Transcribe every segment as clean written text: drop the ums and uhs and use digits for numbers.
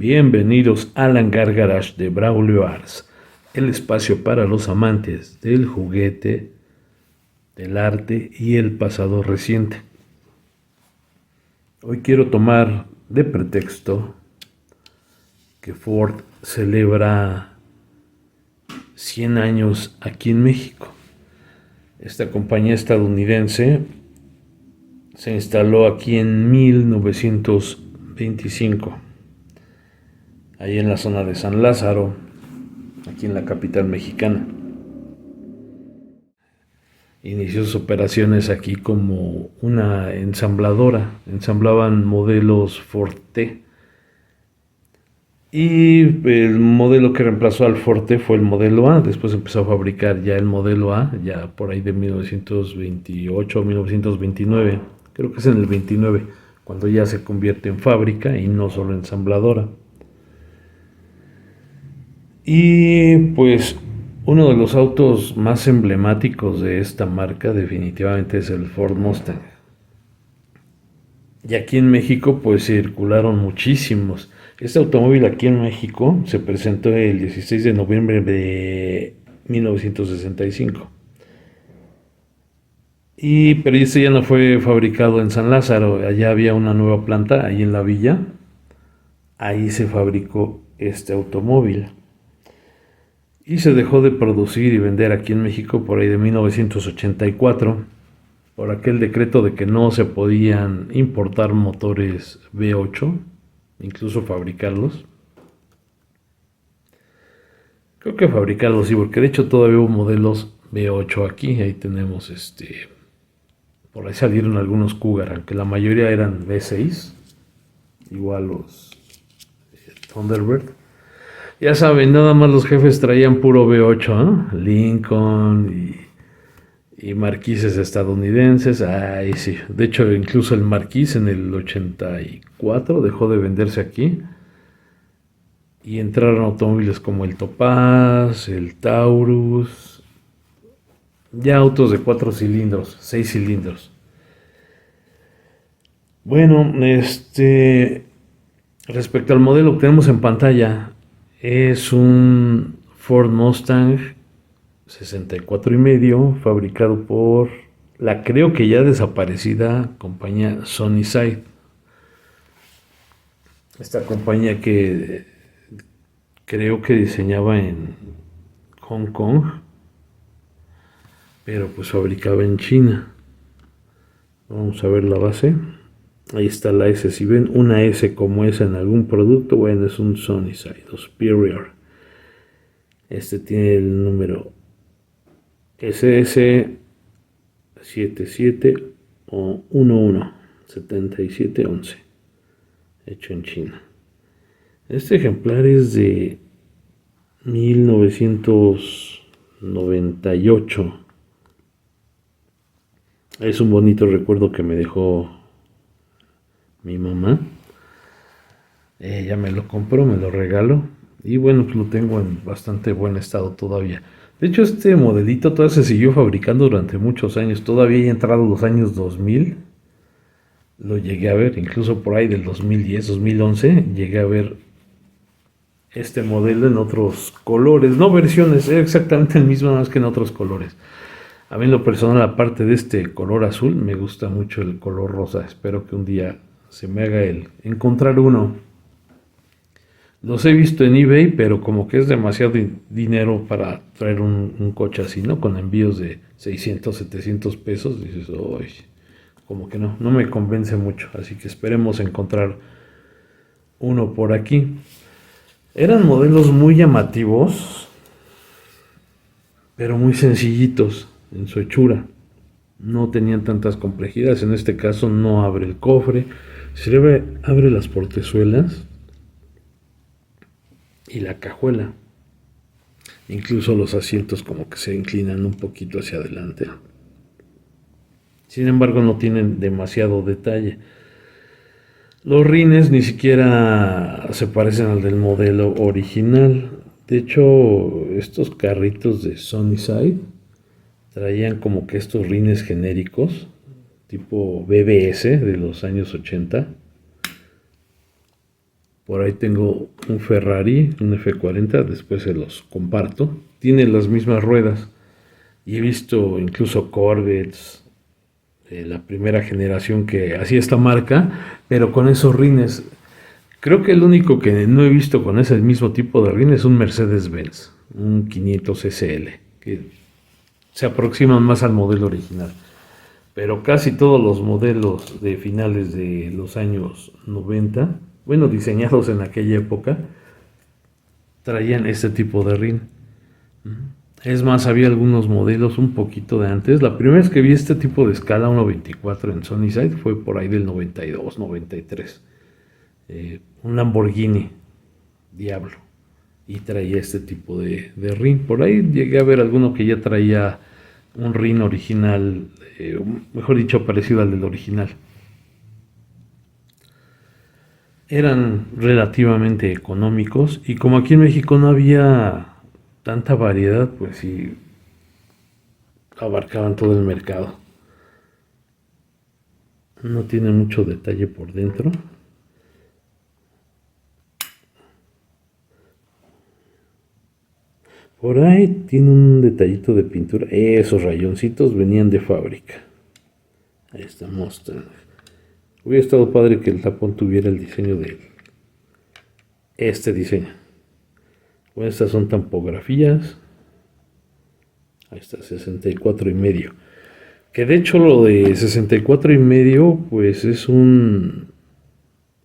Bienvenidos al Hangar Garage de Braulio Ars, el espacio para los amantes del juguete, del arte y el pasado reciente. Hoy quiero tomar de pretexto que Ford celebra 100 años aquí en México. Esta compañía estadounidense se instaló aquí en 1925. Ahí en la zona de San Lázaro, aquí en la capital mexicana. Inició sus operaciones aquí como una ensambladora, ensamblaban modelos Ford T. Y el modelo que reemplazó al Ford T fue el modelo A, después empezó a fabricar ya el modelo A, ya por ahí de 1928 o 1929, creo que es en el 29, cuando ya se convierte en fábrica y no solo ensambladora. Y pues uno de los autos más emblemáticos de esta marca definitivamente es el Ford Mustang. Y aquí en México pues circularon muchísimos. Este automóvil aquí en México se presentó el 16 de noviembre de 1965. Pero este ya no fue fabricado en San Lázaro, allá había una nueva planta, ahí en la villa. Ahí se fabricó este automóvil. Y se dejó de producir y vender aquí en México por ahí de 1984, por aquel decreto de que no se podían importar motores V8, incluso fabricarlos. Creo que fabricarlos sí, porque de hecho todavía hubo modelos V8 aquí, ahí tenemos por ahí salieron algunos Cougar, aunque la mayoría eran V6, igual los Thunderbird. Ya saben, nada más los jefes traían puro V8, ¿eh? Lincoln y marquises estadounidenses. Ay, sí. De hecho, incluso el marquís en el 84 dejó de venderse aquí. Y entraron automóviles como el Topaz, el Taurus. Ya autos de 4 cilindros, 6 cilindros. Bueno, respecto al modelo que tenemos en pantalla, es un Ford Mustang 64 y medio, fabricado por la creo que ya desaparecida compañía Sunnyside. Esta compañía que creo que diseñaba en Hong Kong, pero pues fabricaba en China. Vamos a ver la base. Ahí está la S. Si ven una S como esa en algún producto, bueno, es un Sunnyside o Superior. Este tiene el número SS77 o 117711, hecho en China. Este ejemplar es de 1998. Es un bonito recuerdo que me dejó mi mamá. Ella me lo compró, me lo regaló. Y bueno, pues lo tengo en bastante buen estado todavía. De hecho, este modelito todavía se siguió fabricando durante muchos años. Todavía entrado los años 2000. Lo llegué a ver, incluso por ahí del 2010, 2011. Llegué a ver este modelo en otros colores. No versiones, era exactamente el mismo, más que en otros colores. A mí en lo personal, aparte de este color azul, me gusta mucho el color rosa. Espero que un día se me haga el encontrar uno. Los he visto en eBay, pero como que es demasiado dinero para traer un coche así, ¿no? Con envíos de 600, 700 pesos. Dices, uy, como que no me convence mucho. Así que esperemos encontrar uno por aquí. Eran modelos muy llamativos, pero muy sencillitos en su hechura. No tenían tantas complejidades. En este caso no abre el cofre. Se abre las portezuelas y la cajuela. Incluso los asientos como que se inclinan un poquito hacia adelante. Sin embargo, no tienen demasiado detalle. Los rines ni siquiera se parecen al del modelo original. De hecho, estos carritos de Sunnyside traían como que estos rines genéricos, tipo BBS de los años 80. Por ahí tengo un Ferrari, un F40, después se los comparto. Tiene las mismas ruedas. Y he visto incluso Corvettes, la primera generación que hacía esta marca, pero con esos rines. Creo que el único que no he visto con ese mismo tipo de rines es un Mercedes-Benz, un 500 SL, que se aproximan más al modelo original. Pero casi todos los modelos de finales de los años 90, bueno, diseñados en aquella época, traían este tipo de rin. Es más, había algunos modelos un poquito de antes. La primera vez que vi este tipo de escala 1.24 en Sunnyside fue por ahí del 92, 93. Un Lamborghini Diablo. Y traía este tipo de rin. Por ahí llegué a ver alguno que ya traía un rin original, mejor dicho, parecido al del original. Eran relativamente económicos y como aquí en México no había tanta variedad, pues sí abarcaban todo el mercado. No tiene mucho detalle por dentro. Por ahí tiene un detallito de pintura. Esos rayoncitos venían de fábrica. Ahí está Mustang. Hubiera estado padre que el tapón tuviera el diseño de este diseño. Bueno, estas son tampografías. Ahí está, 64,5. Que de hecho lo de 64,5 pues es un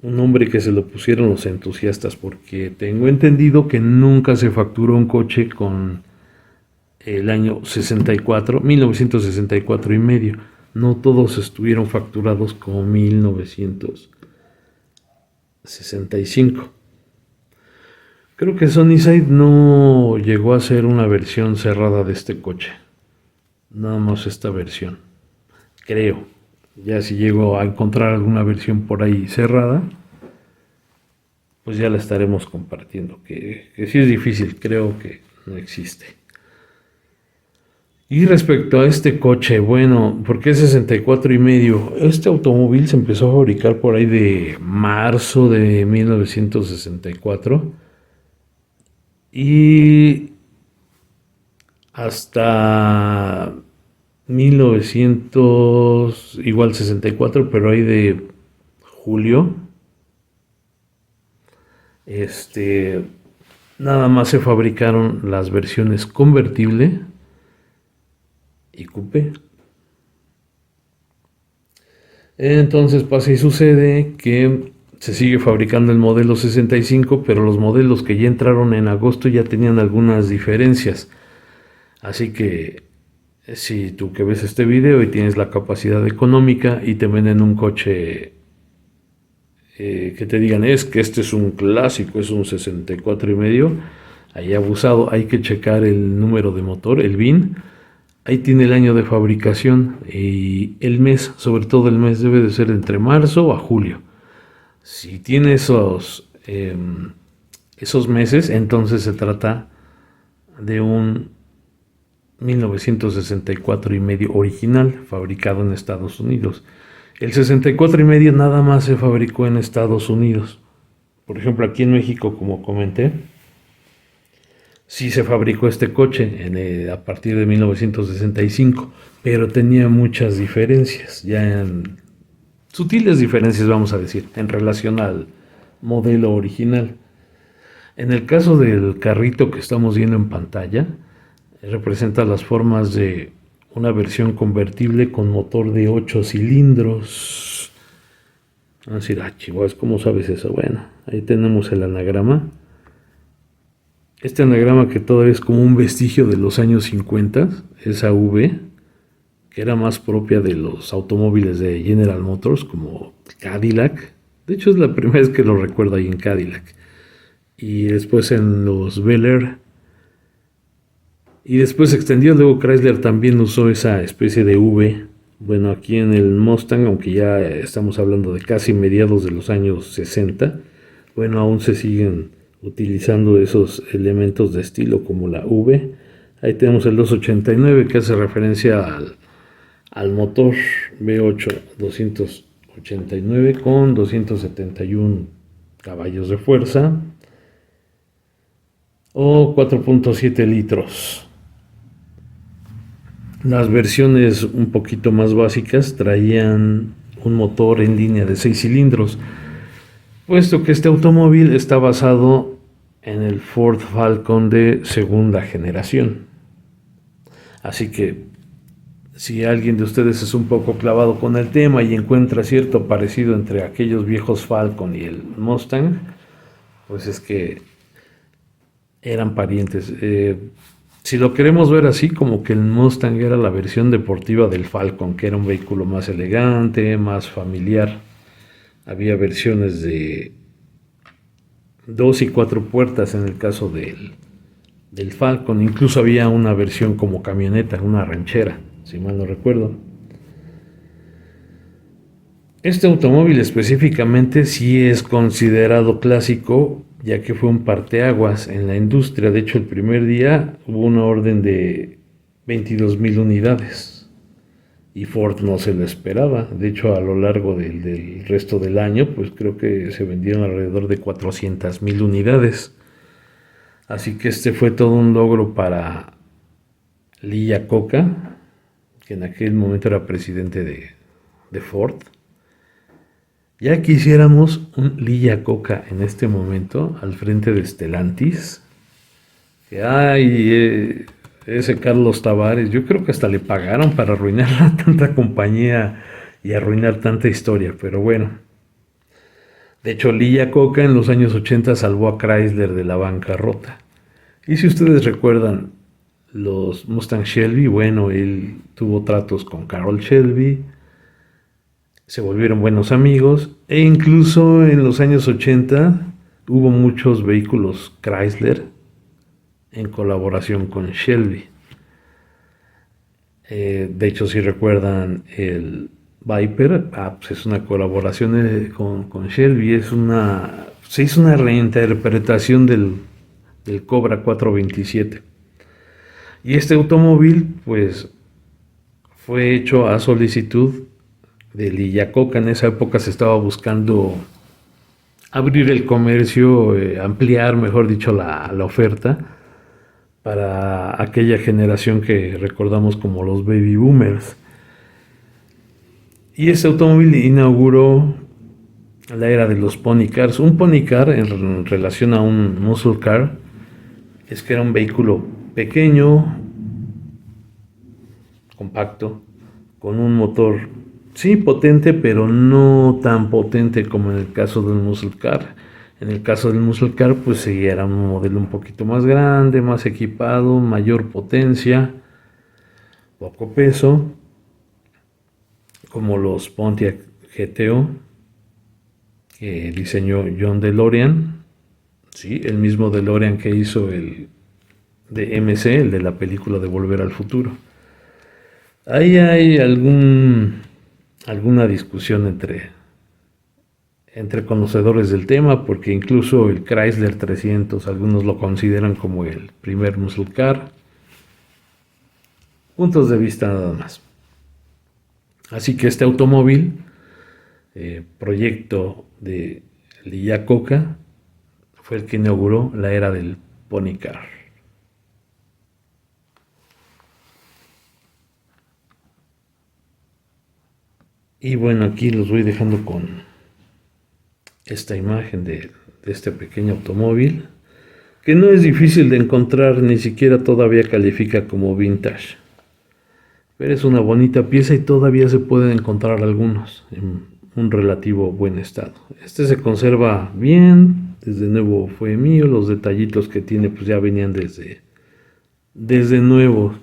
nombre que se lo pusieron los entusiastas, porque tengo entendido que nunca se facturó un coche con el año 64, 1964,5. No todos estuvieron facturados como 1965. Creo que Sunnyside no llegó a ser una versión cerrada de este coche. Nada más esta versión. Creo. Ya si llego a encontrar alguna versión por ahí cerrada, pues ya la estaremos compartiendo. Que sí es difícil, creo que no existe. Y respecto a este coche, bueno, ¿por qué 64,5? Este automóvil se empezó a fabricar por ahí de marzo de 1964 y hasta 1900, igual 64, pero ahí de julio, nada más se fabricaron las versiones convertible y coupé. Entonces pasa y sucede que se sigue fabricando el modelo 65, pero los modelos que ya entraron en agosto ya tenían algunas diferencias. Así que si tú que ves este video y tienes la capacidad económica y te venden un coche que te digan es que este es un clásico, es un 64,5, ahí abusado, hay que checar el número de motor, el VIN. Ahí tiene el año de fabricación y el mes, sobre todo el mes debe de ser entre marzo a julio. Si tiene esos meses, entonces se trata de un 1964,5 original, fabricado en Estados Unidos. El 64,5 nada más se fabricó en Estados Unidos. Por ejemplo, aquí en México, como comenté, sí se fabricó este coche a partir de 1965, pero tenía muchas diferencias, sutiles diferencias, vamos a decir, en relación al modelo original. En el caso del carrito que estamos viendo en pantalla, representa las formas de una versión convertible con motor de 8 cilindros. Vamos a decir, chihuahua, ¿cómo sabes eso? Bueno, ahí tenemos el anagrama. Este anagrama que todavía es como un vestigio de los años 50, esa V, que era más propia de los automóviles de General Motors, como Cadillac. De hecho, es la primera vez que lo recuerdo ahí en Cadillac. Y después en los Bel Air. Y después se extendió, luego Chrysler también usó esa especie de V. Bueno, aquí en el Mustang, aunque ya estamos hablando de casi mediados de los años 60, bueno, aún se siguen utilizando esos elementos de estilo como la V. Ahí tenemos el 289 que hace referencia al motor V8 289 con 271 caballos de fuerza o 4.7 litros. Las versiones un poquito más básicas traían un motor en línea de 6 cilindros, puesto que este automóvil está basado en el Ford Falcon de segunda generación. Así que si alguien de ustedes es un poco clavado con el tema y encuentra cierto parecido entre aquellos viejos Falcon y el Mustang, pues es que eran parientes. Si lo queremos ver así, como que el Mustang era la versión deportiva del Falcon, que era un vehículo más elegante, más familiar. Había versiones de 2 y 4 puertas en el caso del Falcon. Incluso había una versión como camioneta, una ranchera, si mal no recuerdo. Este automóvil específicamente sí es considerado clásico, ya que fue un parteaguas en la industria. De hecho, el primer día hubo una orden de 22,000 unidades y Ford no se lo esperaba. De hecho, a lo largo del resto del año, pues creo que se vendieron alrededor de 400,000 unidades. Así que este fue todo un logro para Lee Iacocca, que en aquel momento era presidente de Ford. Ya quisiéramos un Lee Iacocca en este momento al frente de Stellantis. Que ese Carlos Tavares, yo creo que hasta le pagaron para arruinar a tanta compañía y arruinar tanta historia, pero bueno. De hecho, Lee Iacocca en los años 80 salvó a Chrysler de la bancarrota. Y si ustedes recuerdan los Mustang Shelby, bueno, él tuvo tratos con Carroll Shelby, se volvieron buenos amigos e incluso en los años 80 hubo muchos vehículos Chrysler en colaboración con Shelby. De hecho, si recuerdan el Viper, pues es una colaboración con Shelby, se hizo una reinterpretación del Cobra 427. Y este automóvil pues fue hecho a solicitud de Lee Iacocca. En esa época se estaba buscando abrir el comercio, ampliar, mejor dicho, la oferta para aquella generación que recordamos como los baby boomers. Y este automóvil inauguró la era de los pony cars. Un pony car en relación a un muscle car es que era un vehículo pequeño, compacto, con un motor sí potente, pero no tan potente como en el caso del muscle car. En el caso del muscle car, pues sí, era un modelo un poquito más grande, más equipado, mayor potencia, poco peso, como los Pontiac GTO que diseñó John DeLorean, sí, el mismo DeLorean que hizo el de MC, el de la película de Volver al Futuro. Ahí hay alguna discusión entre conocedores del tema, porque incluso el Chrysler 300, algunos lo consideran como el primer muscle car. Puntos de vista nada más. Así que este automóvil, proyecto de Lee Iacocca, fue el que inauguró la era del pony car. Y bueno, aquí los voy dejando con esta imagen de este pequeño automóvil, que no es difícil de encontrar, ni siquiera todavía califica como vintage. Pero es una bonita pieza y todavía se pueden encontrar algunos en un relativo buen estado. Este se conserva bien, desde nuevo fue mío, los detallitos que tiene pues ya venían desde nuevo,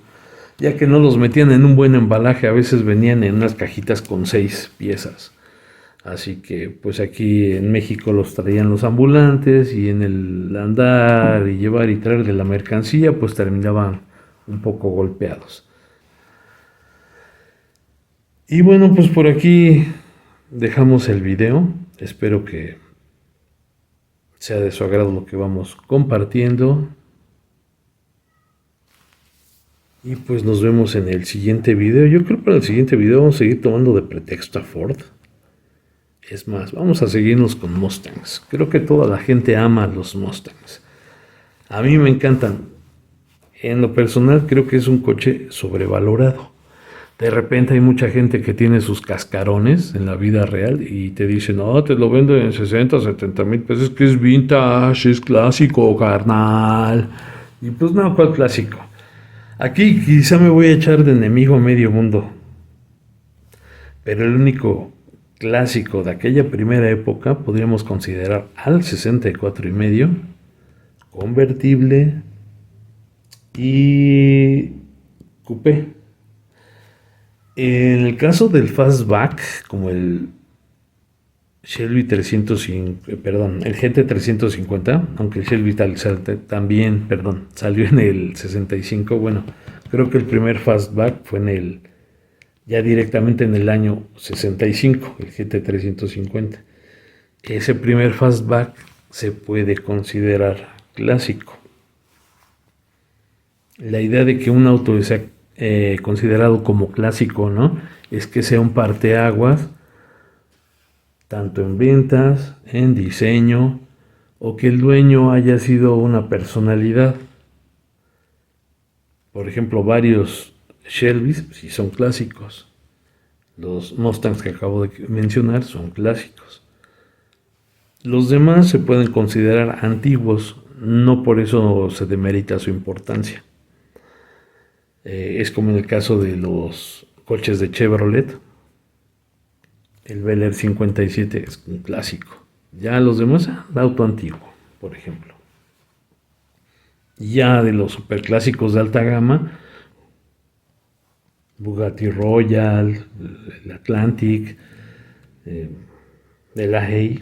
ya que no los metían en un buen embalaje, a veces venían en unas cajitas con 6 piezas. Así que pues aquí en México los traían los ambulantes y en el andar y llevar y traer de la mercancía pues terminaban un poco golpeados. Y bueno, pues por aquí dejamos el video. Espero que sea de su agrado lo que vamos compartiendo. Y pues nos vemos en el siguiente video. Yo creo que para el siguiente video vamos a seguir tomando de pretexto a Ford. Es más, vamos a seguirnos con Mustangs. Creo que toda la gente ama los Mustangs. A mí me encantan. En lo personal creo que es un coche sobrevalorado. De repente hay mucha gente que tiene sus cascarones en la vida real y te dicen, no, te lo venden en 60, 70 mil pesos, es que es vintage, es clásico, carnal. Y pues no, ¿cuál clásico? Aquí quizá me voy a echar de enemigo a medio mundo. Pero el único clásico de aquella primera época podríamos considerar al 64 y medio, convertible y coupé. En el caso del fastback, como el Shelby 305, el GT 350, aunque el Shelby también, salió en el 65, bueno, creo que el primer fastback fue ya directamente en el año 65, el GT 350. Ese primer fastback se puede considerar clásico. La idea de que un auto sea considerado como clásico, ¿no? Es que sea un parteaguas, tanto en ventas, en diseño, o que el dueño haya sido una personalidad. Por ejemplo, varios Shelbys sí son clásicos. Los Mustangs que acabo de mencionar son clásicos. Los demás se pueden considerar antiguos, no por eso se demerita su importancia. Es como en el caso de los coches de Chevrolet. El Bel Air 57 es un clásico. Ya los demás, el auto antiguo, por ejemplo. Ya de los superclásicos de alta gama, Bugatti Royal, el Atlantic, el Ahei,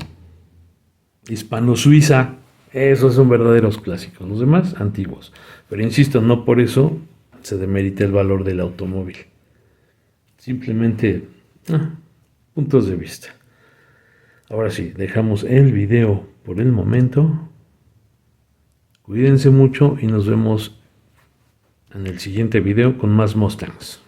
Hispano-Suiza, esos son verdaderos clásicos. Los demás, antiguos. Pero insisto, no por eso se demerita el valor del automóvil. Simplemente puntos de vista. Ahora sí, dejamos el video por el momento. Cuídense mucho y nos vemos en el siguiente video con más Mustangs.